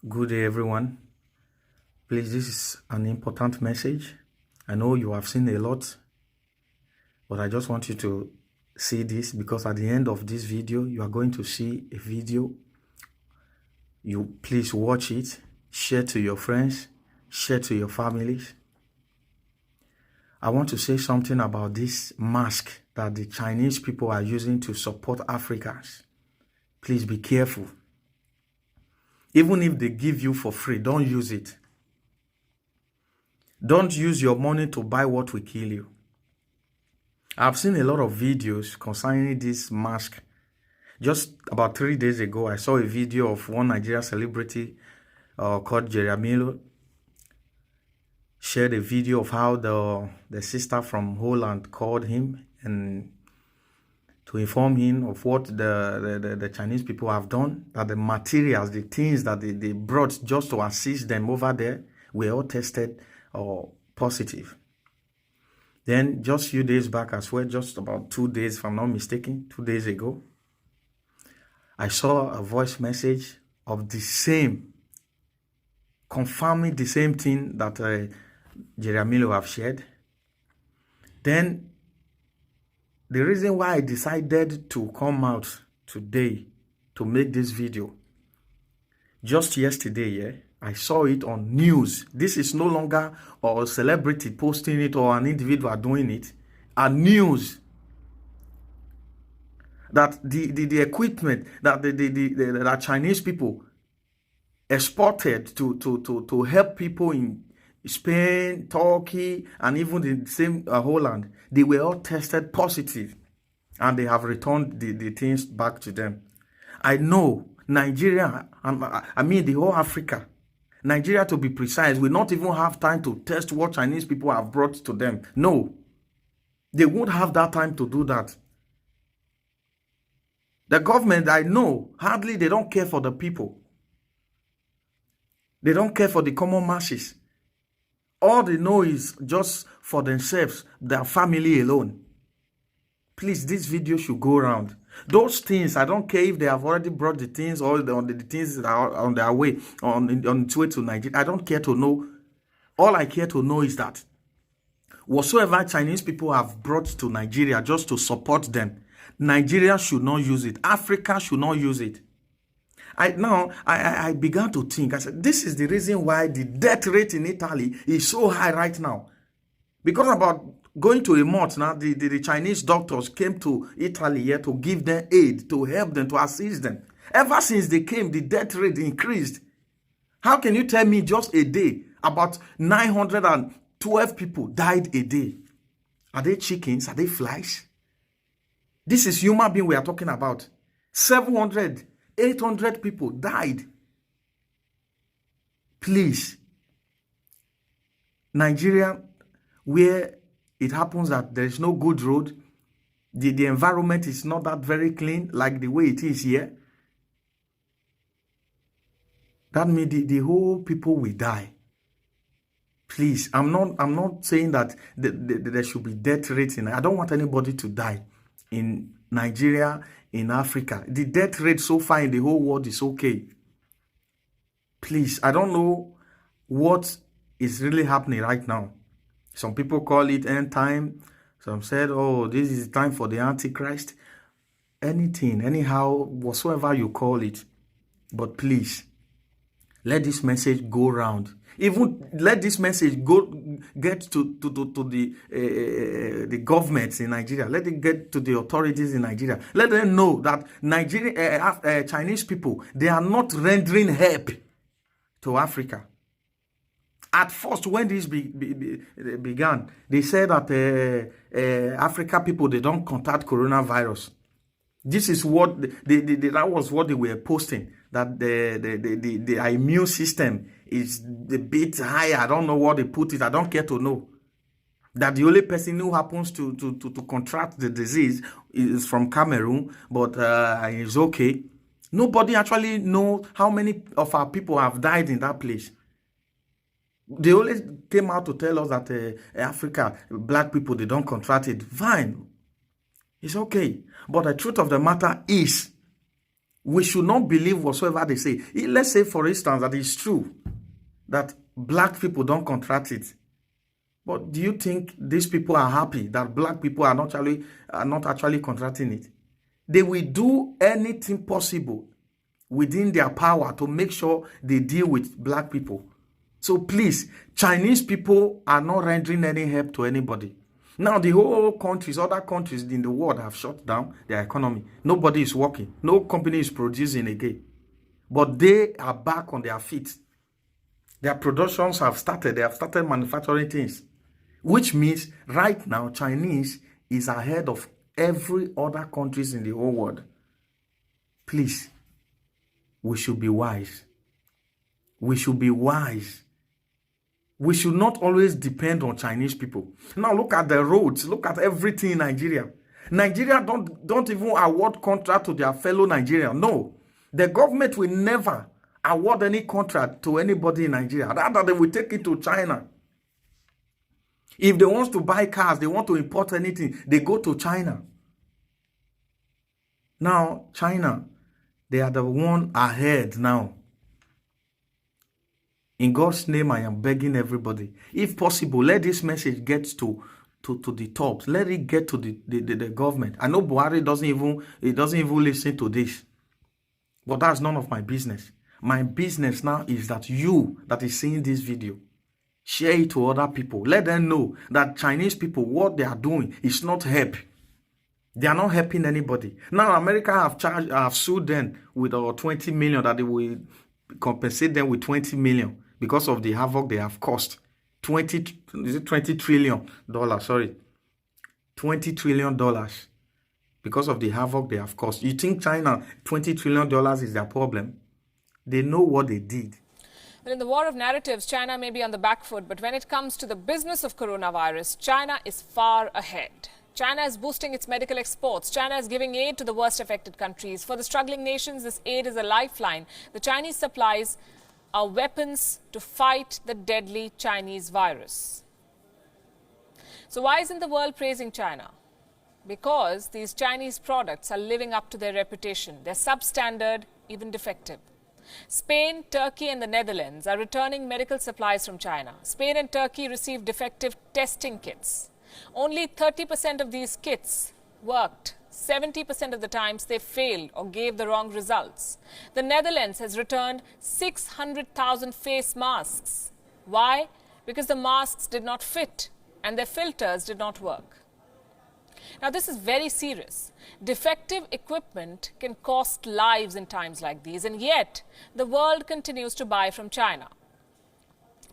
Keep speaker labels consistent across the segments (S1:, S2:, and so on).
S1: Good day, everyone. Please, this is an important message. I know you have seen a lot, but I just want you to see this because at the end of this video, you are going to see a video. You please watch it, share to your friends, share to your families. I want to say something about this mask that the Chinese people are using to support Africans. Please be careful. Even if they give you for free, don't use it. Don't use your money to buy what will kill you. I've seen a lot of videos concerning this mask. Just about 3 days ago, I saw a video of one Nigerian celebrity called Jerry Amilo. Shared a video of how the sister from Holland called him and to inform him of what the Chinese people have done, that the materials, the things that they brought just to assist them over there were all tested or positive. Then just a few days back as well, just about 2 days, if I'm not mistaken, 2 days ago, I saw a voice message of the same, confirming the same thing that Jerry Amilo have shared. Then the reason why I decided to come out today to make this video, just yesterday, I saw it on news. This is no longer a celebrity posting it or an individual doing it. A news that the equipment that the Chinese people exported to help people in Spain, Turkey, and even the same Holland, they were all tested positive, and they have returned the things back to them. I know Nigeria, I mean the whole Africa, Nigeria to be precise, will not even have time to test what Chinese people have brought to them. No, they won't have that time to do that. The government, I know, hardly they don't care for the people. They don't care for the common masses. All they know is just for themselves, their family alone. Please, this video should go around. Those things, I don't care if they have already brought the things or the things that are on their way, on its way to Nigeria. I don't care to know. All I care to know is that whatsoever Chinese people have brought to Nigeria just to support them, Nigeria should not use it. Africa should not use it. I began to think, I said, this is the reason why the death rate in Italy is so high right now. Because about going to a month now, the Chinese doctors came to Italy here to give them aid, to help them, to assist them. Ever since they came, the death rate increased. How can you tell me just a day, about 912 people died a day? Are they chickens? Are they flies? This is human being we are talking about. 700, 800 people died. Please, Nigeria, where it happens that there is no good road, the environment is not that very clean like the way it is here, that means the whole people will die. Please, I'm not saying that there should be death rates in. I don't want anybody to die in Nigeria, in Africa. The death rate so far in the whole world is okay. Please, I don't know what is really happening right now. Some people call it end time. Some said, oh, this is time for the Antichrist. Anything, anyhow, whatsoever you call it. But please, let this message go round. Even let this message get to the governments in Nigeria. Let it get to the authorities in Nigeria. Let them know that Chinese people, they are not rendering help to Africa. At first, when this began, they said that Africa people, they don't contact coronavirus. This is what that was what they were posting, that the immune system is a bit higher. I don't know what they put it. I don't care to know. That the only person who happens to contract the disease is from Cameroon, but it's okay. Nobody actually knows how many of our people have died in that place. They always came out to tell us that Africa, black people, they don't contract it. Fine. It's okay. But the truth of the matter is, We should not believe whatsoever they say. Let's say, for instance, that it's true that black people don't contract it. But do you think these people are happy that black people are not actually contracting it? They will do anything possible within their power to make sure they deal with black people. So please, Chinese people are not rendering any help to anybody. Now, the whole countries, other countries in the world have shut down their economy. Nobody is working. No company is producing again. But they are back on their feet. Their productions have started. They have started manufacturing things. Which means right now, Chinese is ahead of every other countries in the whole world. Please, we should be wise. We should be wise. We should not always depend on Chinese people. Now look at the roads. Look at everything in Nigeria. Nigeria don't even award contract to their fellow Nigerians. No. The government will never award any contract to anybody in Nigeria. Rather, they will take it to China. If they want to buy cars, they want to import anything, they go to China. Now, China, they are the one ahead now. In God's name, I am begging everybody, if possible, let this message get to the top. Let it get to the government. I know Buhari doesn't even listen to this. But that's none of my business. My business now is that you that is seeing this video, share it to other people. Let them know that Chinese people, what they are doing is not help. They are not helping anybody. Now, America have sued them with 20 million, that they will compensate them with 20 million because of the havoc they have caused. $20 trillion, sorry. $20 trillion because of the havoc they have caused. You think China, $20 trillion is their problem? They know what they did.
S2: Well, in the war of narratives, China may be on the back foot, but when it comes to the business of coronavirus, China is far ahead. China is boosting its medical exports. China is giving aid to the worst affected countries. For the struggling nations, this aid is a lifeline. The Chinese supplies are weapons to fight the deadly Chinese virus. So why isn't the world praising China? Because these Chinese products are living up to their reputation. They're substandard, even defective. Spain, Turkey and the Netherlands are returning medical supplies from China. Spain and Turkey received defective testing kits. Only 30% of these kits worked. 70% of the times they failed or gave the wrong results. The Netherlands has returned 600,000 face masks. Why? Because the masks did not fit and their filters did not work. Now, this is very serious. Defective equipment can cost lives in times like these, and yet the world continues to buy from China.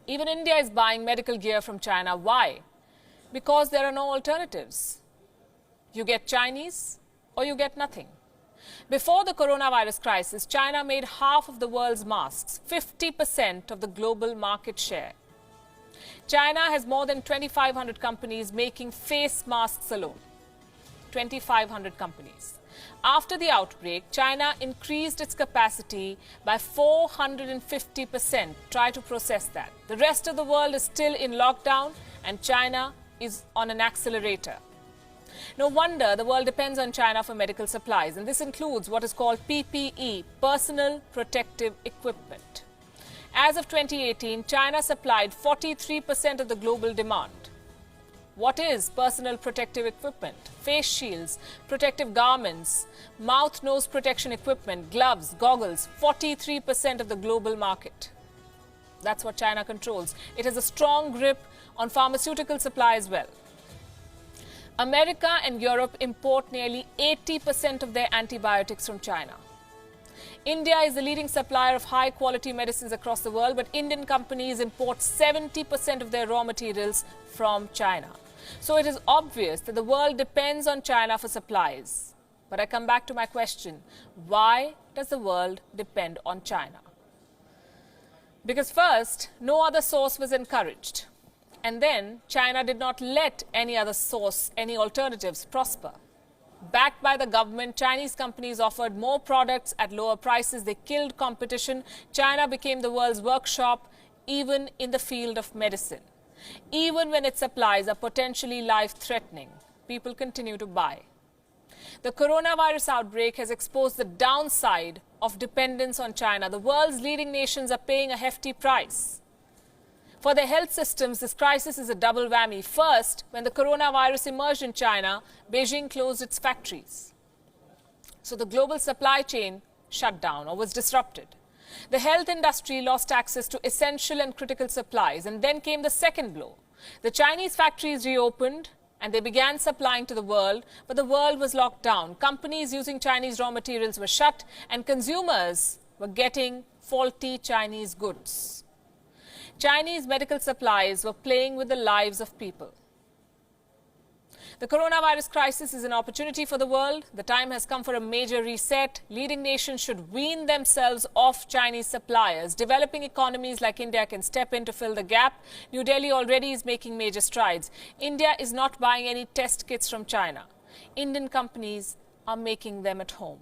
S2: Even India is buying medical gear from China. Why? Because there are no alternatives. You get Chinese or you get nothing. Before the coronavirus crisis, China made half of the world's masks, 50% of the global market share. China has more than 2,500 companies making face masks alone. 2,500 companies. After the outbreak, China increased its capacity by 450%. Try to process that. The rest of the world is still in lockdown and China is on an accelerator. No wonder the world depends on China for medical supplies, and this includes what is called PPE, personal protective equipment. As of 2018, China supplied 43% of the global demand. What is personal protective equipment? Face shields, protective garments, mouth-nose protection equipment, gloves, goggles, 43% of the global market. That's what China controls. It has a strong grip on pharmaceutical supply as well. America and Europe import nearly 80% of their antibiotics from China. India is the leading supplier of high-quality medicines across the world, but Indian companies import 70% of their raw materials from China. So it is obvious that the world depends on China for supplies. But I come back to my question, why does the world depend on China? Because first, no other source was encouraged. And then China did not let any other source, any alternatives prosper. Backed by the government, Chinese companies offered more products at lower prices. They killed competition. China became the world's workshop, even in the field of medicine. Even when its supplies are potentially life-threatening, people continue to buy. The coronavirus outbreak has exposed the downside of dependence on China. The world's leading nations are paying a hefty price. For their health systems, this crisis is a double whammy. First, when the coronavirus emerged in China, Beijing closed its factories. So the global supply chain shut down or was disrupted. The health industry lost access to essential and critical supplies. And then came the second blow. The Chinese factories reopened and they began supplying to the world, but the world was locked down. Companies using Chinese raw materials were shut and consumers were getting faulty Chinese goods. Chinese medical supplies were playing with the lives of people. The coronavirus crisis is an opportunity for the world. The time has come for a major reset. Leading nations should wean themselves off Chinese suppliers. Developing economies like India can step in to fill the gap. New Delhi already is making major strides. India is not buying any test kits from China. Indian companies are making them at home.